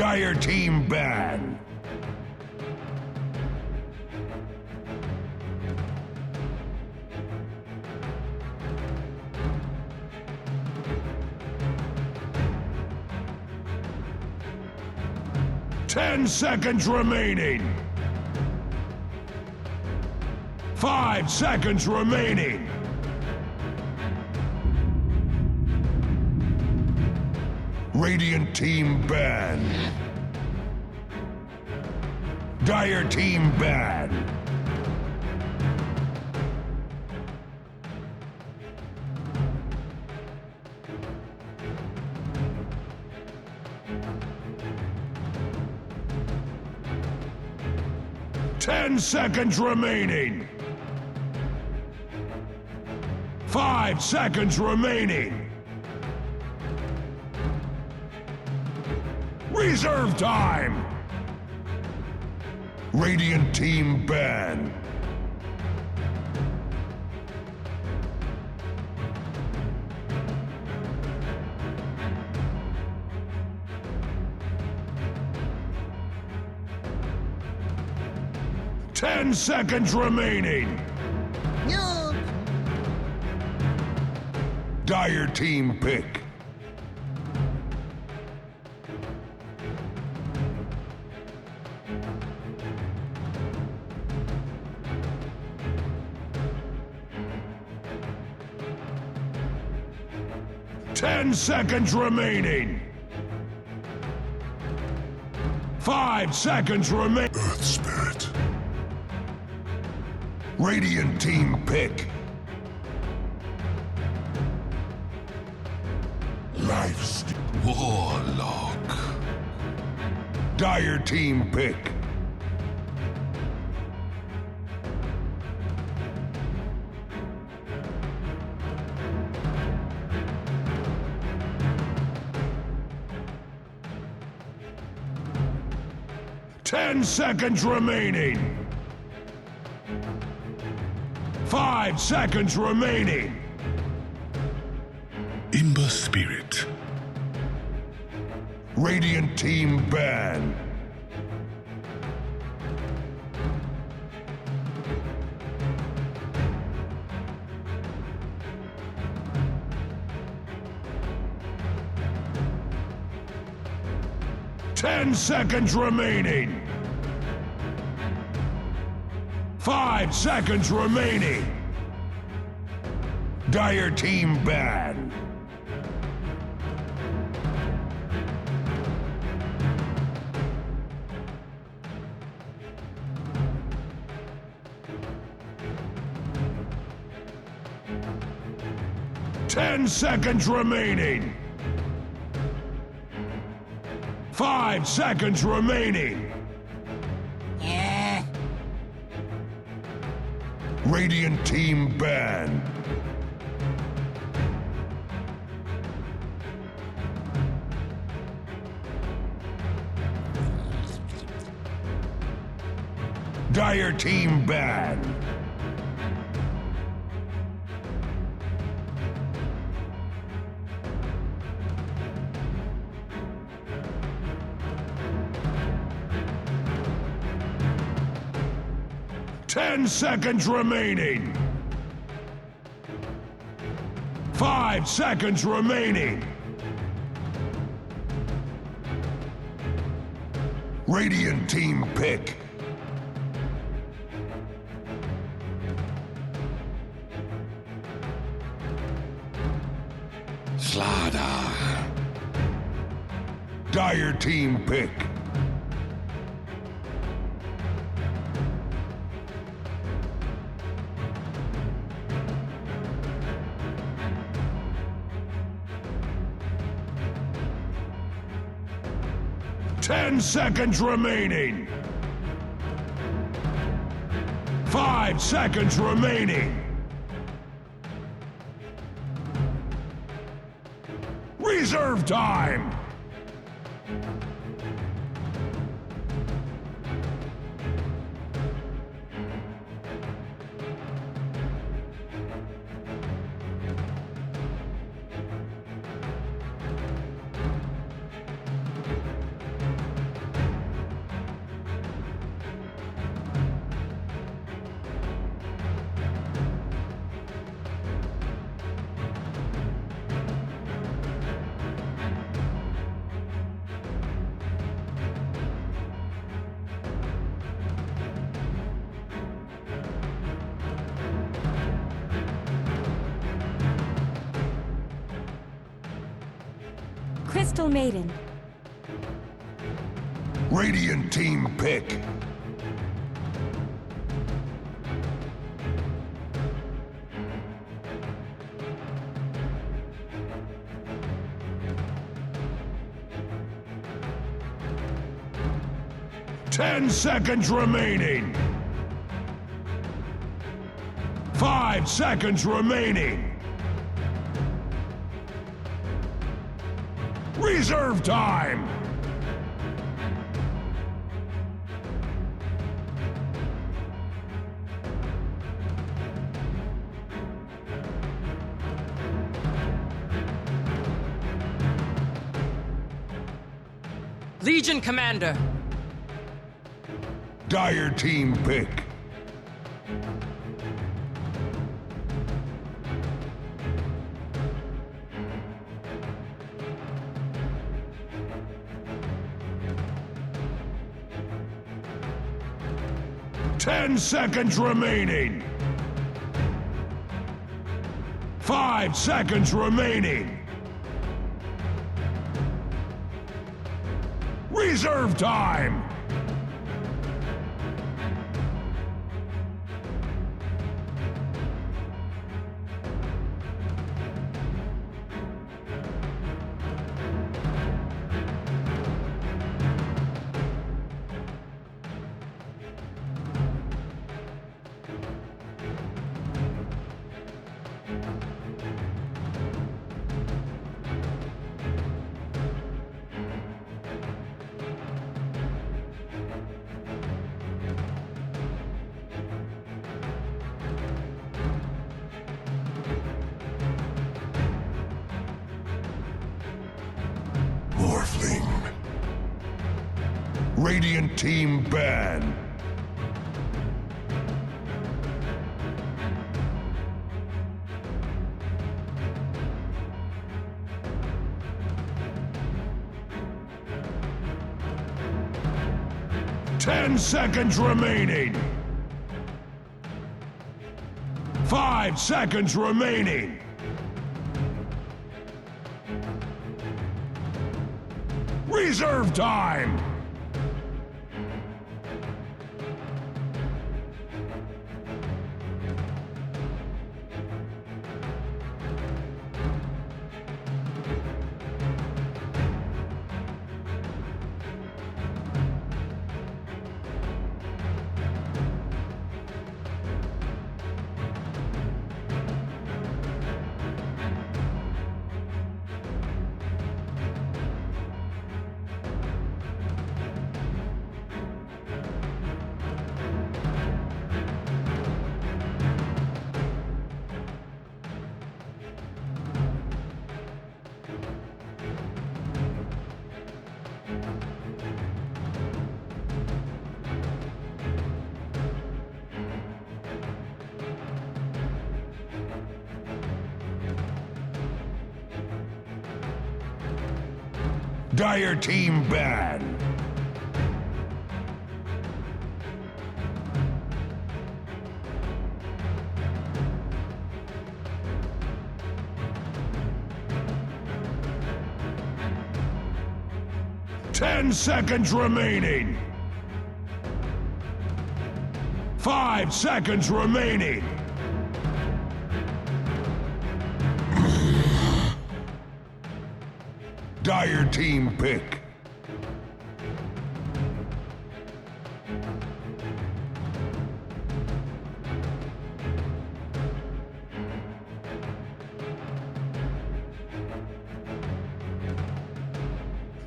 Dire team ban. Ten seconds remaining. 5 seconds remaining. Radiant team ban. Dire team ban. Ten seconds remaining. 5 seconds remaining. Reserve time. Radiant team ban. Ten seconds remaining. No. Dire team pick. Ten seconds remaining. 5 seconds remain. Earth Spirit. Radiant team pick. Warlock. Dire team pick. Ten seconds remaining. 5 seconds remaining. Ember Spirit. Radiant team ban. Ten seconds remaining. 5 seconds remaining. Dire team ban. Ten seconds remaining. 5 seconds remaining. Yeah. Radiant team ban. Dire team ban. Ten seconds remaining. 5 seconds remaining. Radiant team pick. Slaughter. Dire team pick. Ten seconds remaining. 5 seconds remaining. Reserve time. Crystal Maiden. Radiant team pick. Ten seconds remaining. 5 seconds remaining. Reserve time. Legion Commander. Dire team pick. Ten seconds remaining. 5 seconds remaining. Reserve time. Morphling. Radiant team ban. Ten seconds remaining. 5 seconds remaining. Reserve time! Dire team ban. Ten seconds remaining. 5 seconds remaining. Dire team pick.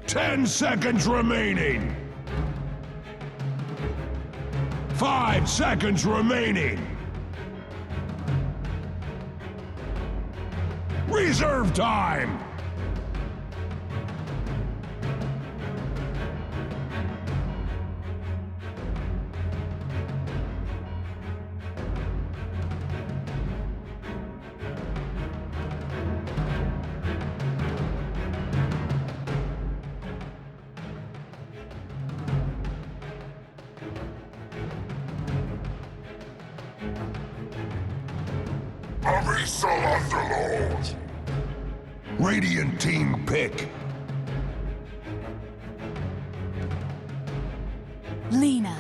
Ten seconds remaining. 5 seconds remaining. Reserve time. Abyssal Underlord. Radiant team pick. Lena.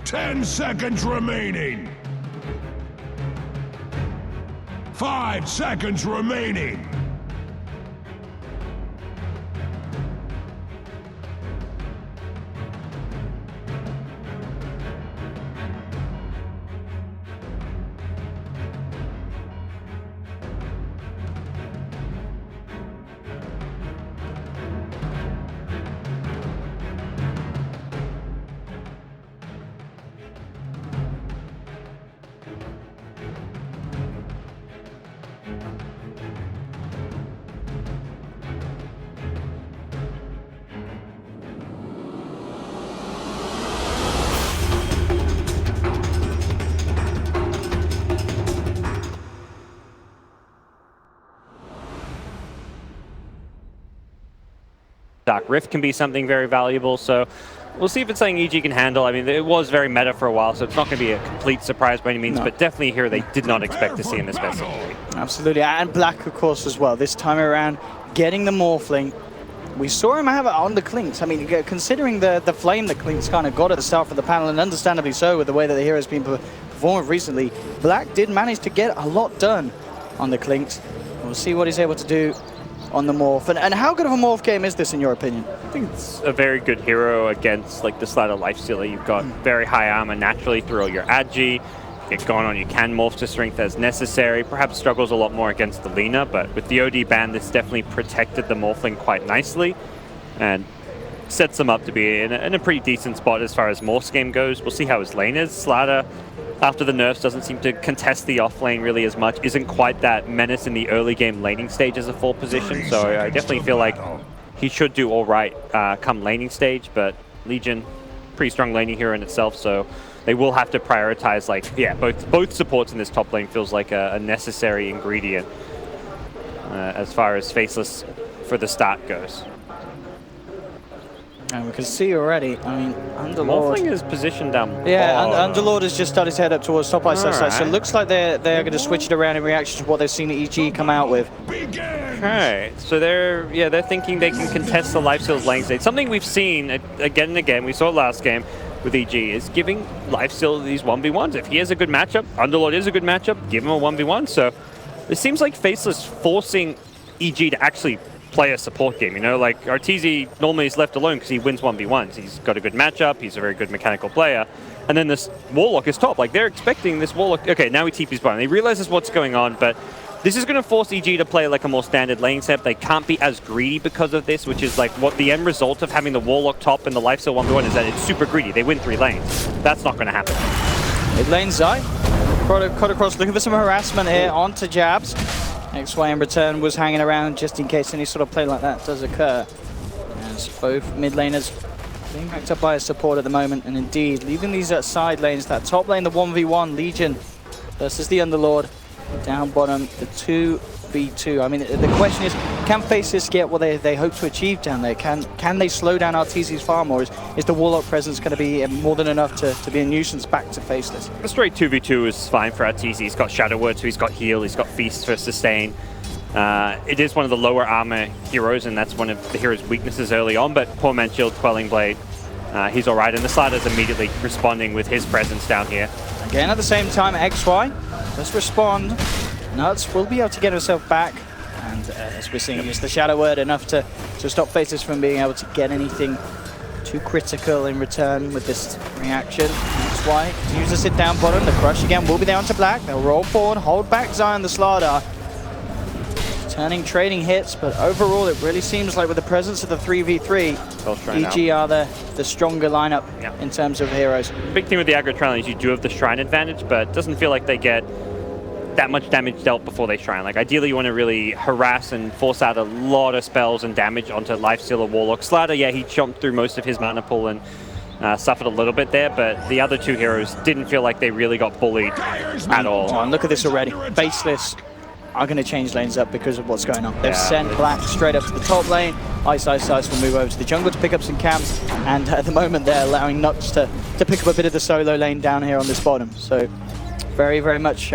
Ten seconds remaining. 5 seconds remaining. Dark Rift can be something very valuable, so we'll see if it's something EG can handle. I mean, it was very meta for a while, so it's not going to be a complete surprise by any means, but definitely here they did not expect to see in this best of 3. Absolutely, and Black, of course, as well. This time around, getting the Morphling. We saw him have it on the Clinks. I mean, considering the flame that Clinks kind of got at the start for the panel, and understandably so with the way that the hero's been performed recently, Black did manage to get a lot done on the Clinks. We'll see what he's able to do on the Morph. And how good of a Morph game is this, in your opinion? I think it's a very good hero against like the Slider Lifestealer. You've got very high armor naturally through all your Agi. Get going on, you can morph to strength as necessary. Perhaps struggles a lot more against the Lena, but with the OD ban, this definitely protected the Morphling quite nicely and sets them up to be in a pretty decent spot as far as Morph's game goes. We'll see how his lane is. Slider, after the nerfs, doesn't seem to contest the off lane really as much. Isn't quite that menace in the early game laning stage as a full position, so I definitely feel like he should do all right come laning stage, but Legion, pretty strong laning hero in itself, so they will have to prioritize, like, yeah, both supports in this top lane feels like a necessary ingredient as far as Faceless for the start goes. And we can see already, I mean, Underlord... Morphling is positioned down. Yeah, Underlord has just started to head up towards top side, so it looks like they're going to switch it around in reaction to what they've seen EG come out with. Okay, so they're thinking they can contest the Lifesteal's lane state. Something we've seen again and again, we saw it last game with EG, is giving Lifesteal these 1v1s. If he has a good matchup, Underlord is a good matchup, give him a 1v1. So it seems like Faceless forcing EG to actually play a support game, you know, like Arteezy normally is left alone because he wins 1v1s. He's got a good matchup, he's a very good mechanical player, and then this Warlock is top. Like, they're expecting this Warlock, okay, now he TP's bottom. They realizes what's going on, but this is going to force EG to play like a more standard lane setup. They can't be as greedy because of this, which is like what the end result of having the Warlock top and the Lifesteal 1v1 is, that it's super greedy. They win 3 lanes. That's not going to happen. Mid lane Zai, cut across, looking for some harassment here onto Jabs. XY in return was hanging around just in case any sort of play like that does occur. As both mid laners being backed up by a support at the moment, and indeed leaving these side lanes, that top lane, the 1v1 Legion versus the Underlord, down bottom, the 2v2. I mean, the question is, can Faceless get what they hope to achieve down there? Can they slow down Arteezy's farm, or is the Warlock presence going to be more than enough to be a nuisance back to Faceless? A straight 2v2 is fine for Arteezy. He's got Shadow Word, so he's got heal, he's got Feast for sustain. It is one of the lower armor heroes, and that's one of the hero's weaknesses early on, but poor man shield, Quelling Blade, he's alright, and the Slider's immediately responding with his presence down here. Again, at the same time, XY does respond. Nuts will be able to get himself back, and as we're seeing, it's the Shadow Word enough to stop Faceless from being able to get anything too critical in return with this reaction. XY continues to sit down bottom. The crush again will be there onto Black. They'll roll forward, hold back Zion the Slardar. trading hits, but overall it really seems like with the presence of the 3v3, EG are the stronger lineup in terms of heroes. The big thing with the aggro Trine is you do have the Shrine advantage, but it doesn't feel like they get that much damage dealt before they Shrine. Like ideally you want to really harass and force out a lot of spells and damage onto Lifestealer Warlock. Slatter, yeah, he chomped through most of his mana pool and suffered a little bit there, but the other two heroes didn't feel like they really got bullied at all. Oh, and look at this already. Faceless are going to change lanes up because of what's going on. They've sent Black straight up to the top lane. Ice will move over to the jungle to pick up some camps, and at the moment they're allowing Nux to pick up a bit of the solo lane down here on this bottom. So very, very much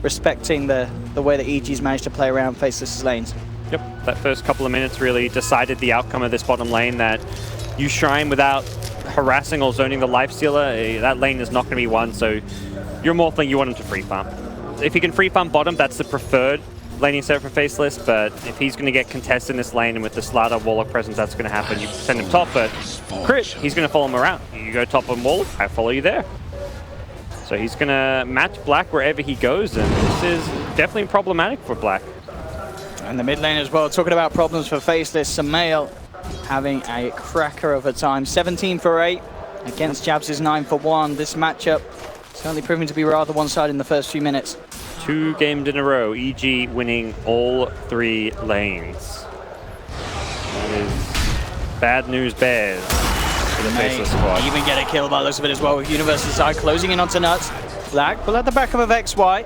respecting the way that EG's managed to play around Faceless' lanes. Yep, that first couple of minutes really decided the outcome of this bottom lane, that you Shrine without harassing or zoning the Lifestealer, that lane is not going to be won, so you're Morphling, you want him to free farm. If he can free farm bottom, that's the preferred laning setup for Faceless, but if he's going to get contested in this lane and with the Slatter Warlock presence, that's going to happen. You send him top, but crit, he's going to follow him around. You go top on Warlock, I follow you there. So he's going to match Black wherever he goes, and this is definitely problematic for Black. And the mid lane as well, talking about problems for Faceless, Samael having a cracker of a time. 17 for 8 against Jabs' 9 for 1. This matchup certainly proving to be rather one-sided in the first few minutes. 2 games in a row, EG winning all 3 lanes. That is bad news bears for the Faceless squad. Even get a kill by the looks of it as well, with Universe's side closing in onto Nuts. Black will at the back of a XY.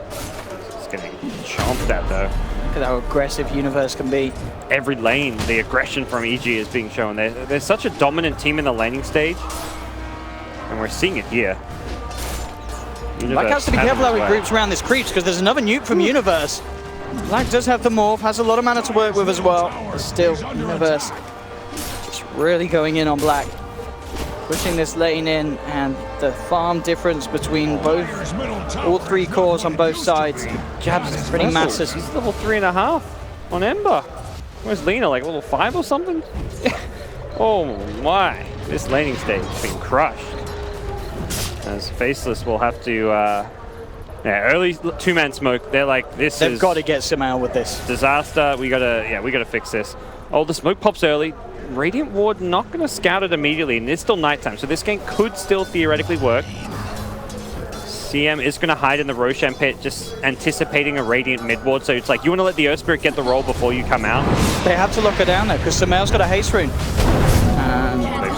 It's getting chomped at though. Look at how aggressive Universe can be. Every lane, the aggression from EG is being shown. They're such a dominant team in the laning stage, and we're seeing it here. Black has to be careful how he groups around this creeps, because there's another nuke from Universe. Black does have the morph, has a lot of mana to work with as well. But still, Universe just really going in on Black. Pushing this lane in, and the farm difference between all 3 cores on both sides. Jabs is pretty massive. He's level 3.5 on Ember. Where's Lina, like level 5 or something? Oh my, this laning stage has been crushed. As Faceless will have to, early 2-man smoke. They're like, They've got to get Samael with this. Disaster, we gotta fix this. Oh, the smoke pops early. Radiant Ward not going to scout it immediately, and it's still nighttime, so this game could still theoretically work. CM is going to hide in the Roshan pit, just anticipating a Radiant mid ward, so it's like you want to let the Earth Spirit get the roll before you come out. They have to lock her down there, because Samael's got a haste rune.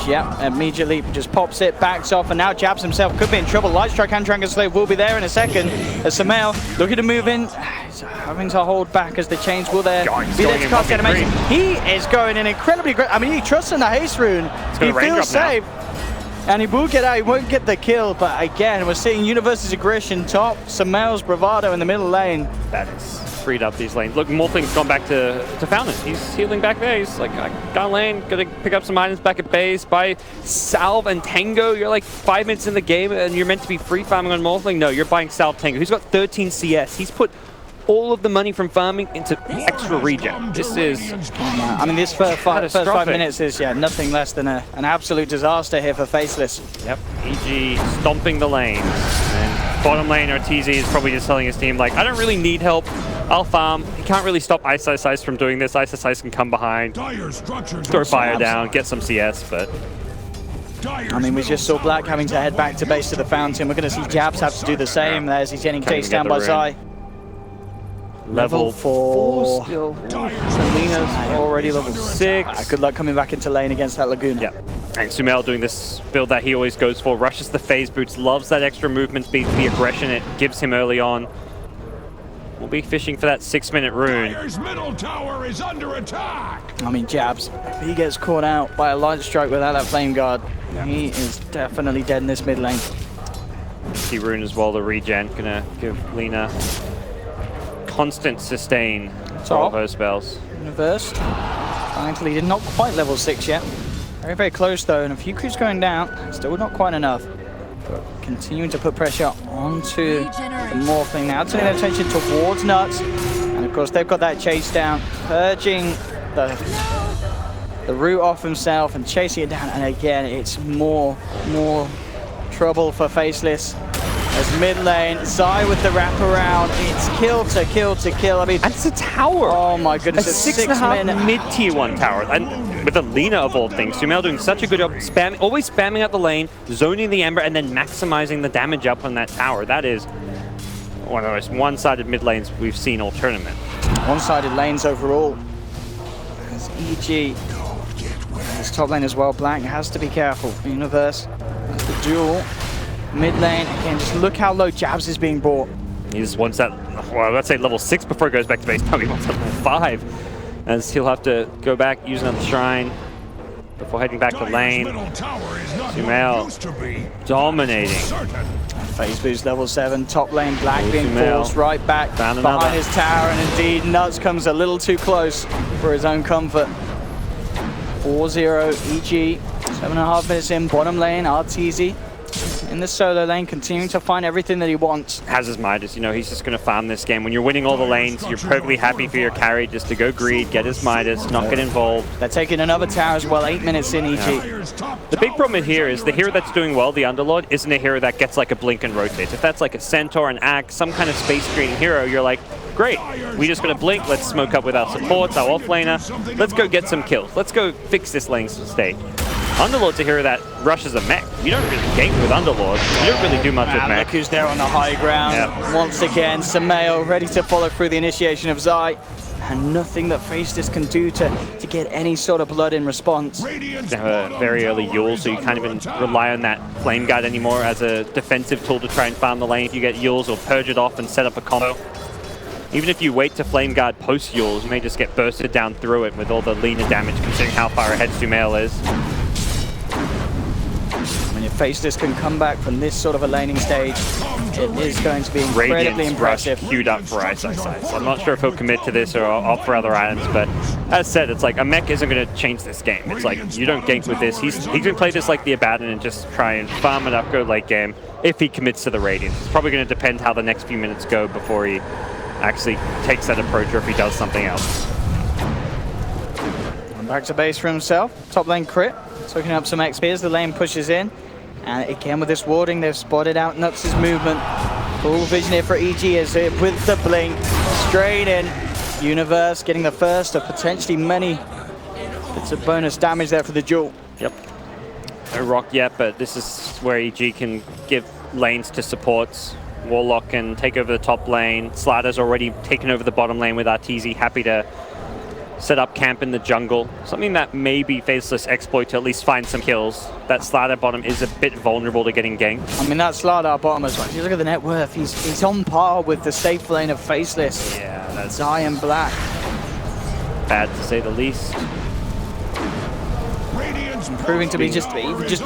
Yeah, immediately just pops it, backs off, and now Jabs himself could be in trouble. Lightstrike and Dragon Slave will be there in a second. As Samael looking to move in, he's having to hold back as the chains will there be there to cast animation. He is going in incredibly great. I mean, he trusts in the haste rune. He feels safe. And he will get out, he won't get the kill, but again, we're seeing Universe's aggression top, Samael's bravado in the middle lane. That is freed up these lanes. Look, Morphling's gone back to Fountain. He's healing back there. He's like, I got lane, gotta pick up some items back at base, buy Salve and Tango. You're like 5 minutes in the game and you're meant to be free farming on Morphling. No, you're buying Salve Tango. He's got 13 CS. He's put all of the money from farming into extra regen. This is... I mean, this first 5 minutes is, nothing less than an absolute disaster here for Faceless. Yep, EG stomping the lanes. And bottom lane, RTZ is probably just telling his team, like, I don't really need help. I'll farm. He can't really stop Ice from doing this. Ice can come behind, throw fire down, get some CS, but... I mean, we just saw Black having to head back to base to the Fountain. We're going to see Jabs have to do the same as he's getting chased down by Zai. Level 4 still. Selena's already level 6. Good luck coming back into lane against that Laguna. Yeah. And Sumail doing this build that he always goes for. Rushes the phase boots, loves that extra movement speed, the aggression it gives him early on. We'll be fishing for that 6-minute rune. Dyer's middle tower is under attack. I mean, Jabs, if he gets caught out by a light strike without that flame guard, he is definitely dead in this mid lane. Key rune as well, the regen. Gonna give Lina constant sustain for all her spells. Universe, thankfully did not quite level 6 yet. Very, very close though, and a few creeps going down. Still not quite enough. But continuing to put pressure onto the Morphling now, turning their attention towards Nuts. And of course they've got that chase down, purging the root off himself and chasing it down. And again, it's more trouble for Faceless. As as mid lane. Zai with the wraparound. It's kill to kill to kill. I mean, And it's a tower. oh my goodness, A 6.5 mid tier 1 tower. And with a Lina of all things, Sumail doing such a good job, always spamming out the lane, zoning the Ember, and then maximizing the damage up on that tower. That is one of the most one-sided mid lanes we've seen all tournament. One-sided lanes overall. As EG, his top lane as well, Black has to be careful. Universe, as the duel. Mid lane, again, just look how low Jabs is being brought. He just wants that, well, let's say level 6 before he goes back to base. No, he wants level 5. As he'll have to go back, use another shrine before heading back to lane. Sumail dominating. Phase boost level 7, top lane, Black being Sumail forced right back found behind another. his tower, and indeed Nuts comes a little too close for his own comfort. 4-0 EG, 7.5 minutes in, bottom lane, RTZ in the solo lane, continuing to find everything that he wants. Has his Midas, you know, he's just going to farm this game. When you're winning all the lanes, you're perfectly happy for your carry just to go greed, get his Midas, not get involved. They're taking another tower as well, 8 minutes in EG. The big problem here is the hero that's doing well, the Underlord, isn't a hero that gets like a blink and rotates. If that's like a Centaur, an Axe, some kind of space creating hero, you're like, great, we just got to blink, let's smoke up with our supports, our offlaner, let's go get some kills, let's go fix this lane state. Underlord's a hero that rushes a mech. You don't really gank with Underlord. You don't really do much with And mech. look who's there on the high ground. Yep. Once again, Sumail ready to follow through the initiation of Zai. And nothing that Faceless can do to get any sort of blood in response. They have a very early Yule, so you can't even rely on that Flame Guard anymore as a defensive tool to try and farm the lane. If you get Yules, or purge it off and set up a combo. Even if you wait to Flame Guard post Yules, you may just get bursted down through it with all the Lina damage, considering how far ahead Sumail is. When your Faceless can come back from this sort of a laning stage, it is going to be incredibly Radiant's impressive. Rush queued up for Ice Ice Ice. I'm not sure if he'll commit to this or opt for other items, but as said, it's like a mech isn't going to change this game. It's like you don't gank with this. He's going to play this like the Abaddon and just try and farm it up, go late game, if he commits to the Radiance. It's probably going to depend how the next few minutes go before he actually takes that approach or if he does something else. Back to base for himself. Top lane crit, soaking up some XP as the lane pushes in. And again with this warding, they've spotted out Nuts' movement. Full vision here for EG as with the blink, straight in. Universe getting the first of potentially many bits of bonus damage there for the duel. Yep. No rock yet, but this is where EG can give lanes to supports. Warlock can take over the top lane. Slider's already taken over the bottom lane with Arteezy, happy to set up camp in the jungle. Something that maybe Faceless exploit to at least find some kills. That Slider bottom is a bit vulnerable to getting ganked. I mean, that Slider bottom as well. If you look at the net worth, he's on par with the safe lane of Faceless. Yeah, that's Zai and Black. bad to say the least. Proving to be just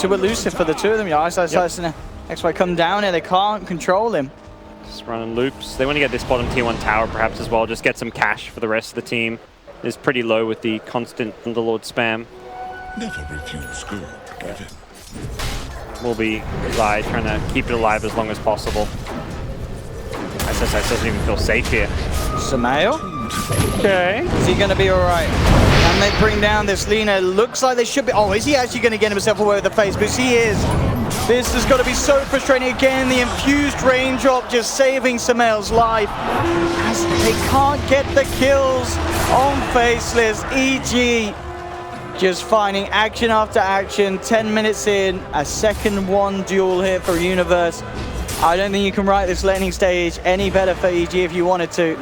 too elusive for the two of them. You know, Ice Ice Ice and XY come down here, they can't control him. Just running loops. They want to get this bottom tier 1 tower perhaps as well, just get some cash for the rest of the team. It's pretty low with the constant Underlord spam. Never refuse good given. Will be Zai trying to keep it alive as long as possible. SSS doesn't even feel safe here. Sumail? Okay. Is he going to be alright? Can they bring down this Lina? Looks like they should be. Oh, is he actually going to get himself away with the face boost? He is. This has got to be so frustrating. Again, the infused raindrop just saving Sumail's life. As they can't get the kills on Faceless. EG just finding action after action. 10 minutes in, a second one duel here for Universe. I don't think you can write this laning stage any better for EG if you wanted to.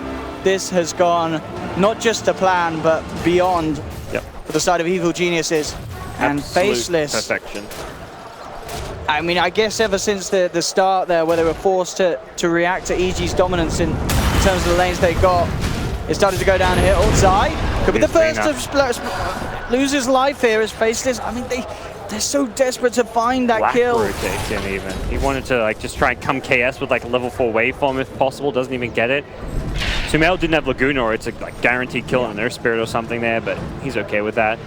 This has gone not just to plan, but beyond for the side of Evil Geniuses. And Absolute Faceless. perfection. I mean, I guess ever since the start there, where they were forced to react to EG's dominance in terms of the lanes they got, it started to go downhill. Zai could be the first to lose his life here as Faceless. I mean, they're so desperate to find that Black kill. rotates him even. He wanted to like just try and come KS with like a level 4 waveform if possible, doesn't even get it. Sumail didn't have Laguna, or it's a like guaranteed kill on their spirit or something there, but he's okay with that.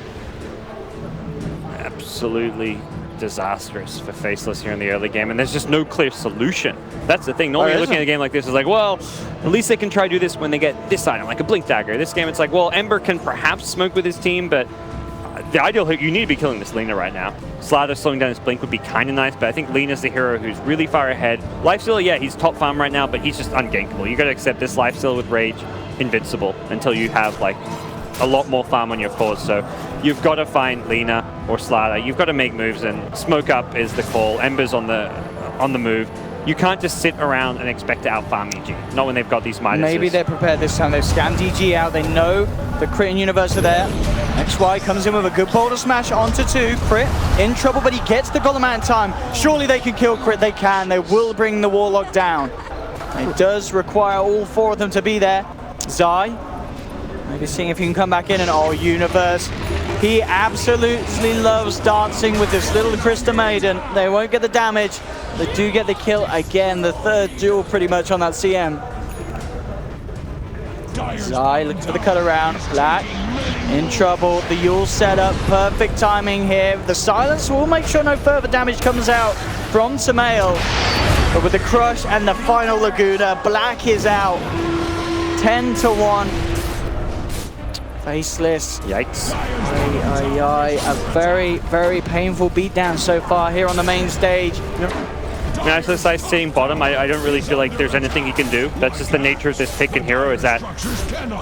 Absolutely disastrous for Faceless here in the early game, and there's just no clear solution. That's the thing. Normally looking at a game like this is like, well, at least they can try to do this when they get this item, like a Blink Dagger. This game it's like, well, Ember can perhaps smoke with his team, but the ideal hit, you need to be killing this Lina right now. Slider slowing down his blink would be kind of nice, but I think Lina's the hero who's really far ahead. Lifestealer, yeah, he's top farm right now, but he's just ungankable. You got to accept this Lifestealer with Rage, invincible, until you have like a lot more farm on your cause. So you've got to find Lina or Slider. You've got to make moves, and Smoke Up is the call. Ember's on the move. You can't just sit around and expect to out-farm EG. Not when they've got these Midases. Maybe they're prepared this time. They've scanned EG out. They know the Crit and Universe are there. XY comes in with a good boulder smash onto 2. Crit in trouble, but he gets the Golem out in time. Surely they can kill Crit. They can. They will bring the Warlock down. It does require all 4 of them to be there. Zai, maybe seeing if he can come back in, and oh, Universe. He absolutely loves dancing with this little Krista Maiden. They won't get the damage. They do get the kill again. The 3rd duel pretty much on that CM. Zai looking for the cut around. Black in trouble. The Yule setup. Perfect timing here. The silence will make sure no further damage comes out from Samael. But with the crush and the final Laguna, Black is out. 10-1. Faceless. Yikes. A very, very painful beatdown so far here on the main stage. I mean, as I sitting bottom, I don't really feel like there's anything he can do. That's just the nature of this pick and hero, is that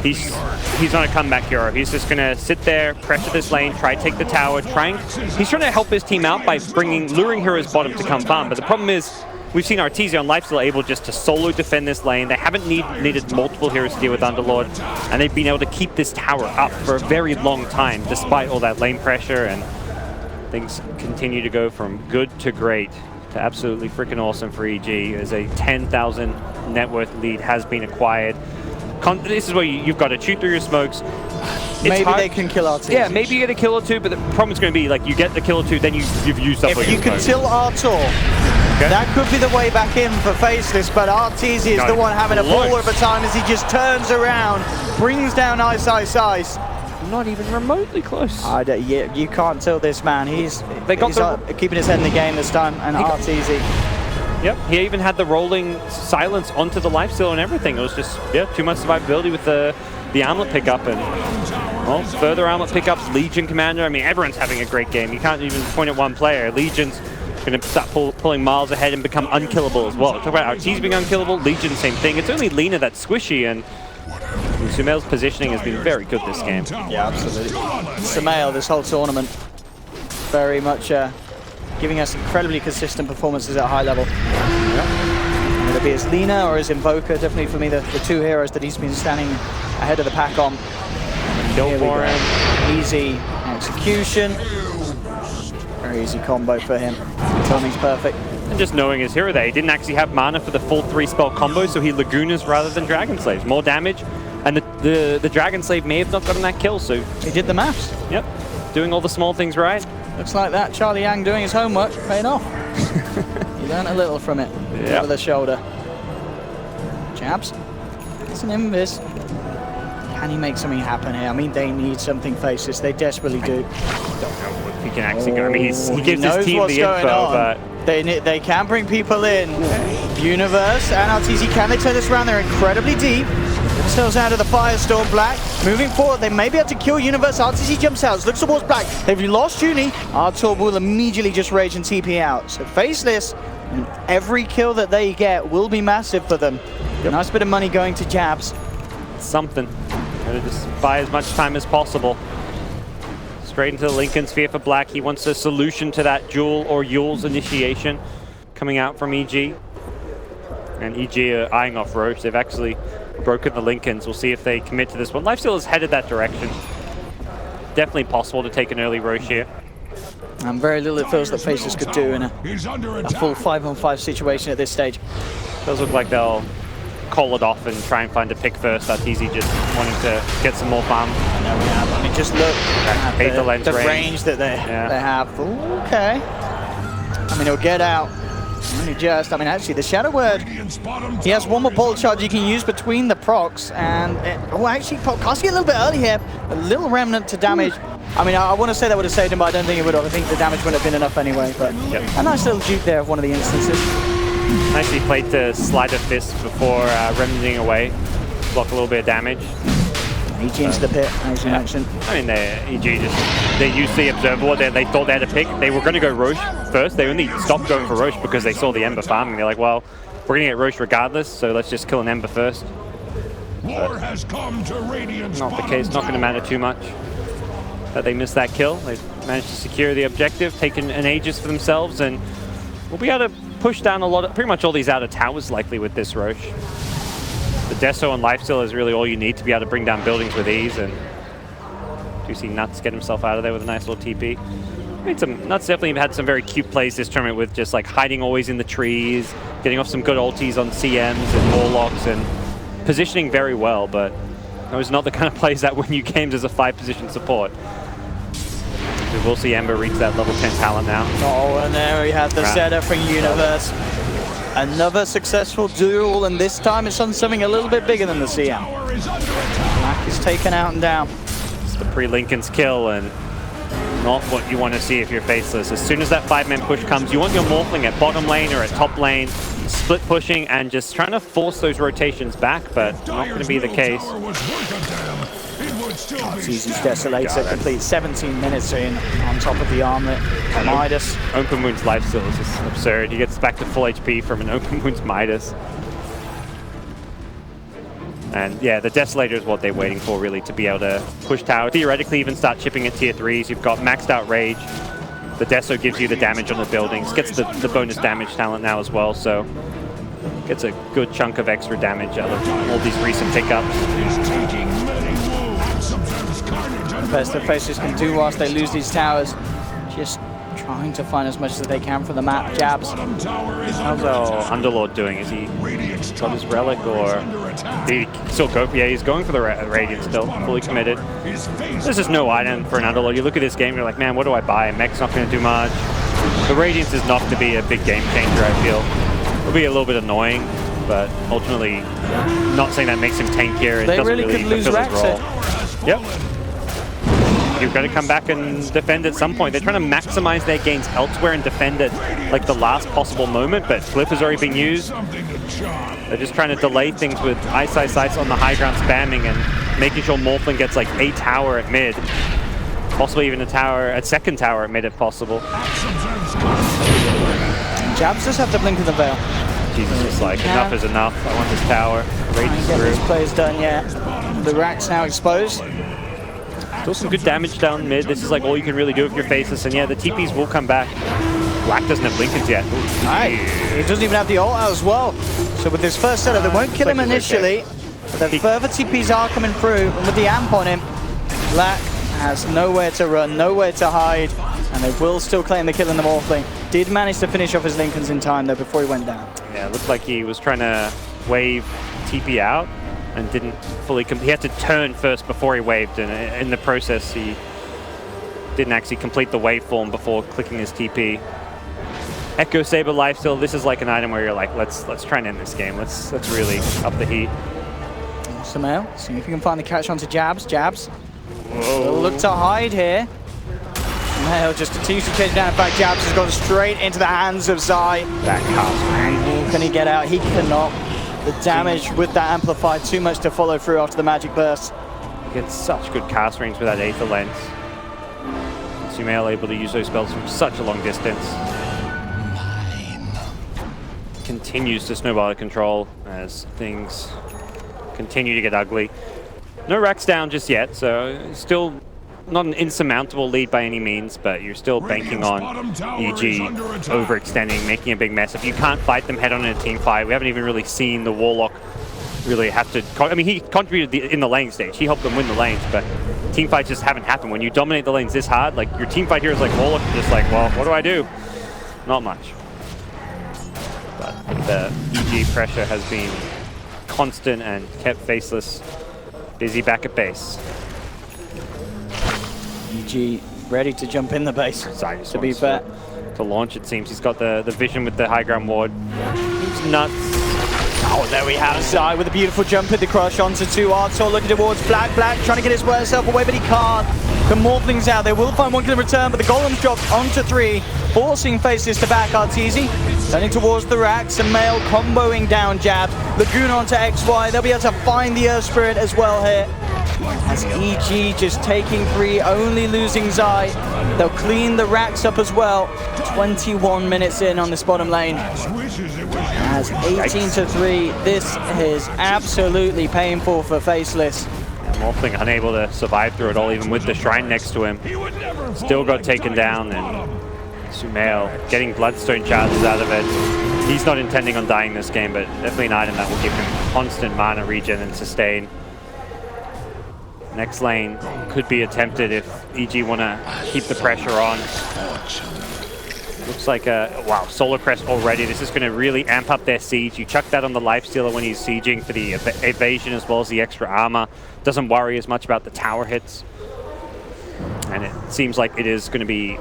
he's not a comeback hero. He's just gonna sit there, pressure this lane, try to take the tower, he's trying to help his team out by luring heroes bottom to come farm. But the problem is, we've seen Arteezy on Lifesteal able just to solo defend this lane. They haven't needed multiple heroes to deal with Underlord, and they've been able to keep this tower up for a very long time, despite all that lane pressure, and things continue to go from good to great to absolutely freaking awesome for EG, as a 10,000 net worth lead has been acquired. This is where you've got to shoot through your smokes. Maybe they can kill Arteezy. Yeah, maybe you get a kill or 2, but the problem is going to be, like, you get the kill or 2, then you've used up all your If you can kill Artur, that could be the way back in for Faceless, but Arteezy is the one having a ball of a time as he just turns around, brings down Ice. Not even remotely close. Yeah, you can't tell this man. He's keeping his head in the game this time, and Arteezy. Yep, he even had the rolling silence onto the lifesteal and everything. It was just, yeah, too much survivability with the armlet pickup, and well, further armlet pickups. Legion Commander, I mean, everyone's having a great game. You can't even point at one player. Legion's going to start pulling miles ahead and become unkillable as well. Talk about Arteezy being unkillable, Legion same thing. It's only Lina that's squishy, and Sumail's positioning has been very good this game. Yeah, absolutely. Sumail, this whole tournament, very much giving us incredibly consistent performances at a high level. Whether it be as Lina or as Invoker, definitely for me the 2 heroes that he's been standing ahead of the pack on. Kill for him. Easy execution. Very easy combo for him. Timing's perfect. And just knowing his hero there, he didn't actually have mana for the full 3-spell combo, so he Lagunas rather than Dragon Slaves. More damage, and the Dragon Slave may have not gotten that kill, so... He did the maths. Yep, doing all the small things right. Looks like that Charlie Yang doing his homework, paying off. He learned a little from it, over the shoulder. Jabs, it's an invis. Can he make something happen here? I mean, they need something, Faces. They desperately do. I don't know if he can actually go. I mean, he gives his team the info, but... They can bring people in. Universe and Arteezy, can they turn this around? They're incredibly deep. Themselves out of the Firestorm. Black moving forward. They may be able to kill Universe. Arteezy jumps out, looks towards Black. They've lost Uni. Artur will immediately just rage and TP out. So Faceless, and every kill that they get will be massive for them. Yep. Nice bit of money going to Jabs. Something. Gotta just buy as much time as possible. Straight into the Lincoln Sphere for Black. He wants a solution to that Jewel or Yule's initiation coming out from EG. And EG are eyeing off Roche. They've actually broken the Lincolns. We'll see if they commit to this one. Lifesteal is headed that direction. Definitely possible to take an early Roche here. And very little it feels that Faces could do in a full 5-on-5 situation at this stage. Does look like they'll call it off and try and find a pick first. Arteezy just wanting to get some more farm. I mean, just look at the range that they have. Okay. I mean, he'll get out. Only just. I mean, actually, the Shadow Word, he has one more bolt charge you can use between the procs, and actually, casting a little bit early here, a little remnant to damage. I mean, I want to say that would have saved him, but I don't think it would have. I think the damage wouldn't have been enough anyway. But a nice little juke there of one of the instances. Nicely played to slide a fist before remedying away, block a little bit of damage. EG into the pit, as you mentioned. I mean, EG they used the observer. They thought they had a pick. They were going to go Roche first. They only stopped going for Roche because they saw the Ember farming. They're like, well, we're going to get Roche regardless, so let's just kill an Ember first. War has come to Radiant's Not the case. Not going to matter too much that they missed that kill. They managed to secure the objective, taken an Aegis for themselves, and we'll be able to push down pretty much all these outer towers likely with this Roche. The Deso and Lifesteal is really all you need to be able to bring down buildings with ease, and do you see Nuts get himself out of there with a nice little TP. Nuts definitely had some very cute plays this tournament with just like hiding always in the trees, getting off some good ultis on CMs and Warlocks, and positioning very well, but that was not the kind of plays that win you games as a 5-position support. We will see Ember reach that level 10 talent now. Oh, and there we have the setup from Universe. Another successful duel, and this time it's on something a little bit bigger than the CM. Black is taken out and down. It's the pre-Lincoln's kill, and not what you want to see if you're Faceless. As soon as that 5-man push comes, you want your Morphling at bottom lane or at top lane, split pushing and just trying to force those rotations back, but not going to be the case. Easy's Desolator complete 17 minutes in on top of the armlet. Midas. Open Wound's lifesteal is just absurd. He gets back to full HP from an Open Wound's Midas. And yeah, the Desolator is what they're waiting for really to be able to push tower. Theoretically even start chipping at tier 3s. You've got maxed out Rage. The Deso gives you the damage on the buildings. Gets the bonus damage talent now as well, so gets a good chunk of extra damage out of all these recent pickups. The best the Faceless can do whilst they lose these towers, just trying to find as much as they can from the map. Jabs. How's our Underlord doing? Is he got his relic, or did he still go? Yeah, he's going for the Radiant still, fully committed. There's just no item for an Underlord. You look at this game, you're like, man, what do I buy? Mech's not going to do much. The Radiance is not to be a big game changer, I feel. It'll be a little bit annoying, but ultimately, not saying that makes him tankier. It they doesn't really could lose fulfill his role. Raxit. Yep. You've got to come back and defend at some point. They're trying to maximize their gains elsewhere and defend at like the last possible moment, but Flip has already been used. They're just trying to delay things with Ice on the high ground spamming and making sure Morphling gets like a tower at mid. Possibly even a second tower at mid if possible. Jabs just have to blink in the veil. Jesus is like, enough is enough. I want this tower. Rage is through. This play's done yet. The Rack's now exposed. Still some good damage down mid. This is like all you can really do if you're Faceless, and yeah, the TPs will come back. Black doesn't have Blinkens yet. Right. He doesn't even have the ult out as well. So with this first setup, they won't kill him initially, but the further TPs are coming through, and with the amp on him, Black has nowhere to run, nowhere to hide, and they will still claim the kill in the Morphling. Did manage to finish off his Lincolns in time though before he went down. Yeah, it looked like he was trying to wave TP out and didn't fully he had to turn first before he waved, and in the process he didn't actually complete the waveform before clicking his TP. Echo Saber Lifesteal, this is like an item where you're like, let's try and end this game. Let's really up the heat. Samael, see if you can find the catch onto Jabs. Jabs. Will look to hide here. Samael just continues to chase down. In fact, Jabs has gone straight into the hands of Zai. That cast angle. Can he get out? He cannot. The damage with that amplified, too much to follow through after the magic burst. He gets such good cast range with that Aether Lens. Sumail able to use those spells from such a long distance. Continues to snowball out of control as things continue to get ugly. No racks down just yet, so still not an insurmountable lead by any means, but you're still banking on EG overextending, making a big mess. If you can't fight them head on in a team fight, we haven't even really seen the Warlock really have to... I mean, he contributed in the lane stage. He helped them win the lanes, but team fights just haven't happened. When you dominate the lanes this hard, like your team fight here is like Warlock is just like, well, what do I do? Not much. But the EG pressure has been constant and kept Faceless busy back at base. EG ready to jump in the base, to be fair. To launch, it seems. He's got the vision with the high ground ward. He's nuts. Oh, there we have Zai with a beautiful jump at the crush onto 2. Artor looking towards Black. Black trying to get his self away, but he can't. The Morphling's out. They will find one kill in return, but the Golem's dropped onto 3, forcing Faceless to back Arteezy. Turning towards the racks, and Mail comboing down Jabs. Laguna onto XY. They'll be able to find the Earth Spirit as well here. As EG just taking 3, only losing Zai. They'll clean the racks up as well. 21 minutes in on this bottom lane. As 18-3, this is absolutely painful for Faceless. Morphling unable to survive through it all, even with the shrine next to him. Still got taken down, and Sumail getting bloodstone charges out of it. He's not intending on dying this game, but definitely an item that will give him constant mana regen and sustain. Next lane could be attempted if EG want to keep the pressure on. Looks like wow, Solar Crest already. This is going to really amp up their siege. You chuck that on the Lifestealer when he's sieging for the evasion as well as the extra armor. Doesn't worry as much about the tower hits. And it seems like it is going to be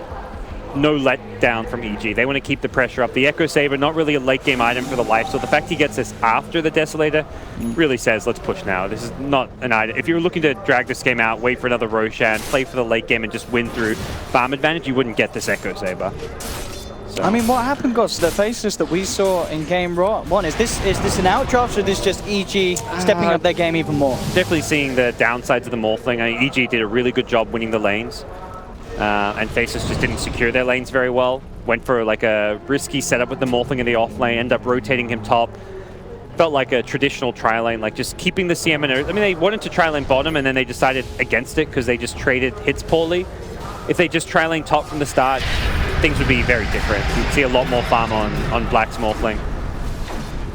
no letdown from EG. They want to keep the pressure up. The Echo Saber, not really a late game item for the life. So the fact he gets this after the Desolator really says, let's push now. This is not an item. If you're looking to drag this game out, wait for another Roshan, play for the late game and just win through farm advantage, you wouldn't get this Echo Saber. So. I mean, what happened, Goss, the Faceless that we saw in game 1? Is this an outdraft, or is this just EG stepping up their game even more? Definitely seeing the downsides of the Morphling. I mean, EG did a really good job winning the lanes. And Faceless just didn't secure their lanes very well. Went for like a risky setup with the Morphling in the off lane, ended up rotating him top. Felt like a traditional tri-lane, like just keeping the CM in. I mean, they wanted to tri-lane bottom and then they decided against it because they just traded hits poorly. If they just tri-lane top from the start, things would be very different. You'd see a lot more farm on Black's Morphling,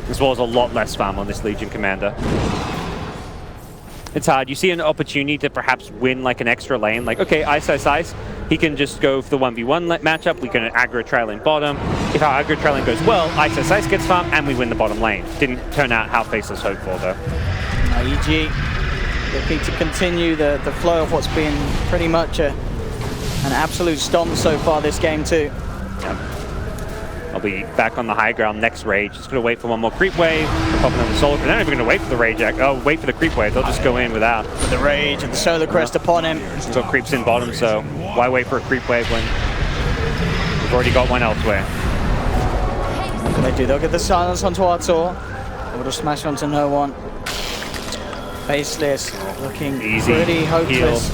as well as a lot less farm on this Legion Commander. It's hard. You see an opportunity to perhaps win like an extra lane. Like, okay, Ice. He can just go for the 1v1 matchup. We can aggro tri-lane bottom. If our aggro tri-lane goes well, Ice gets farm and we win the bottom lane. Didn't turn out how Faceless hoped for, though. EG looking to continue the flow of what's been pretty much an absolute stomp so far this game, too. Yep. I'll be back on the high ground next Rage. Just going to wait for one more creep wave. Pop another Solar. They're not even going to wait for the Rage. Wait for the creep wave. They'll just go in without. With the Rage and the Solar Crest upon him. So creeps in bottom, so why wait for a creep wave when we've already got one elsewhere? What can they do? They'll get the silence onto Artur. Or just smash onto no one. Faceless looking pretty hopeless.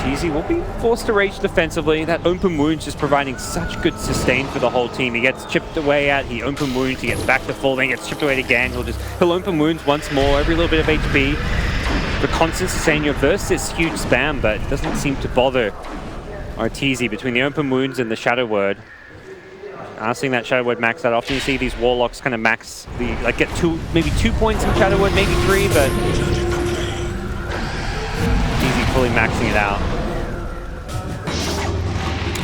Easy will be forced to rage defensively. That open wounds just providing such good sustain for the whole team. He gets chipped away at, he open wounds, he gets back to full, then he gets chipped away again. He'll open wounds once more, every little bit of HP. The constant sustain, you verse this huge spam, but it doesn't seem to bother Arteezy between the open wounds and the Shadow Word. Seeing that Shadow Word max out, often you see these Warlocks kind of max, get maybe 2 points in Shadow Word, maybe 3, but Easy fully maxing it out.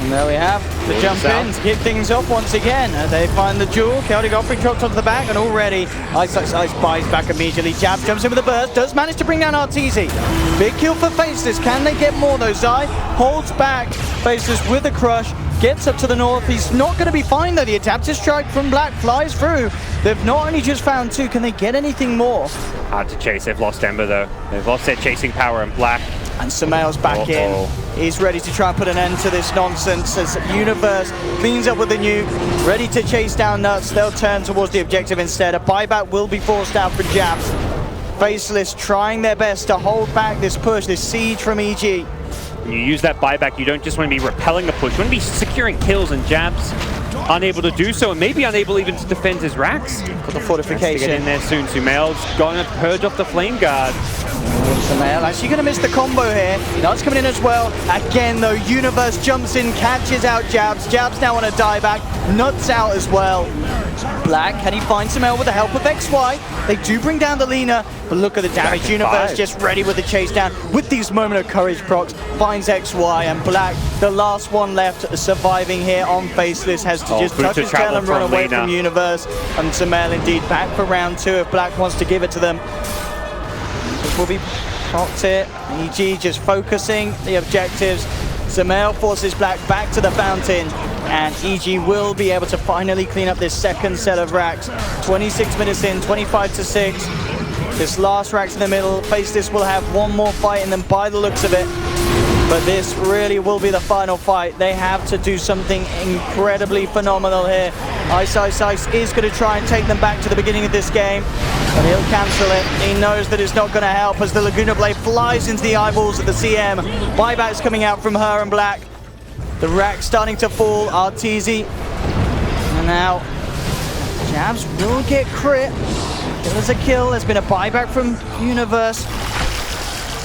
And there we have the jump in to kick things off once again. They find the jewel. Chaotic Offering dropped onto the back, and already Ice buys back immediately. Jab jumps in with a burst, does manage to bring down Arteezy. Big kill for Faceless. Can they get more though? Zai holds back Faceless with a crush, gets up to the north. He's not going to be fine though. The adaptive strike from Black flies through. They've not only just found 2, can they get anything more? Hard to chase. They've lost Ember though. They've lost their chasing power in Black. And Sumail's back in. He's ready to try and put an end to this nonsense as Universe cleans up with the nuke, ready to chase down Nuts. They'll turn towards the objective instead. A buyback will be forced out for Jabs. Faceless trying their best to hold back this push, this siege from EG. When you use that buyback, you don't just want to be repelling the push, you want to be securing kills, and Jabs unable to do so, and maybe unable even to defend his racks. Got the fortification. Get in there soon. Sumail's going to purge off the Flame Guard. Sumail actually going to miss the combo here. Nuts coming in as well. Again though, Universe jumps in, catches out Jabs. Jabs now on a dieback. Nuts out as well. Black, can he find Sumail with the help of XY? They do bring down the Lina, but look at the damage. Universe just ready with the chase down. With these Moment of Courage procs, finds XY, and Black, the last one left surviving here on Faceless, has to just touch his tail and run away from Universe. And Sumail indeed back for round 2 if Black wants to give it to them. This will be popped here. EG just focusing the objectives. Sumail forces Black back to the fountain, and EG will be able to finally clean up this second set of racks. 26 minutes in, 25-6. This last rack's in the middle. Faceless will have one more fight, and then by the looks of it, but this really will be the final fight. They have to do something incredibly phenomenal here. Ice is going to try and take them back to the beginning of this game, but he'll cancel it. He knows that it's not going to help as the Laguna Blade flies into the eyeballs of the CM. Buybacks coming out from her and Black. The rack starting to fall. Arteezy. And now Jabs will get crit. There's a kill. There's been a buyback from Universe.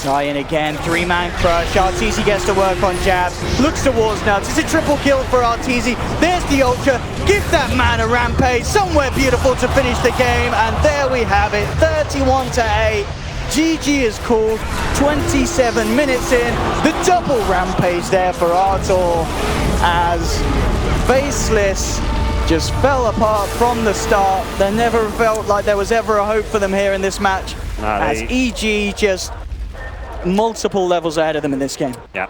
Dying again, 3-man crush. Arteezy gets to work on Jabs. Looks towards Nuts. It's a triple kill for Arteezy. There's the Ultra. Give that man a rampage. Somewhere beautiful to finish the game. And there we have it, 31-8. GG is called, 27 minutes in. The double rampage there for Artor as Faceless just fell apart from the start. There never felt like there was ever a hope for them here in this match. As EG just multiple levels ahead of them in this game. Yeah,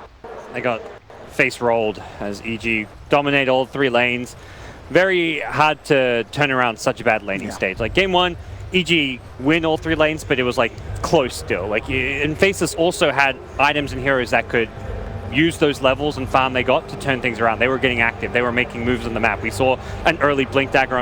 they got face rolled as EG dominate all 3 lanes. Very hard to turn around such a bad laning stage. Like game 1, EG win all 3 lanes, but it was like close still. Like, and Faceless also had items and heroes that could use those levels and farm they got to turn things around. They were getting active. They were making moves on the map. We saw an early blink dagger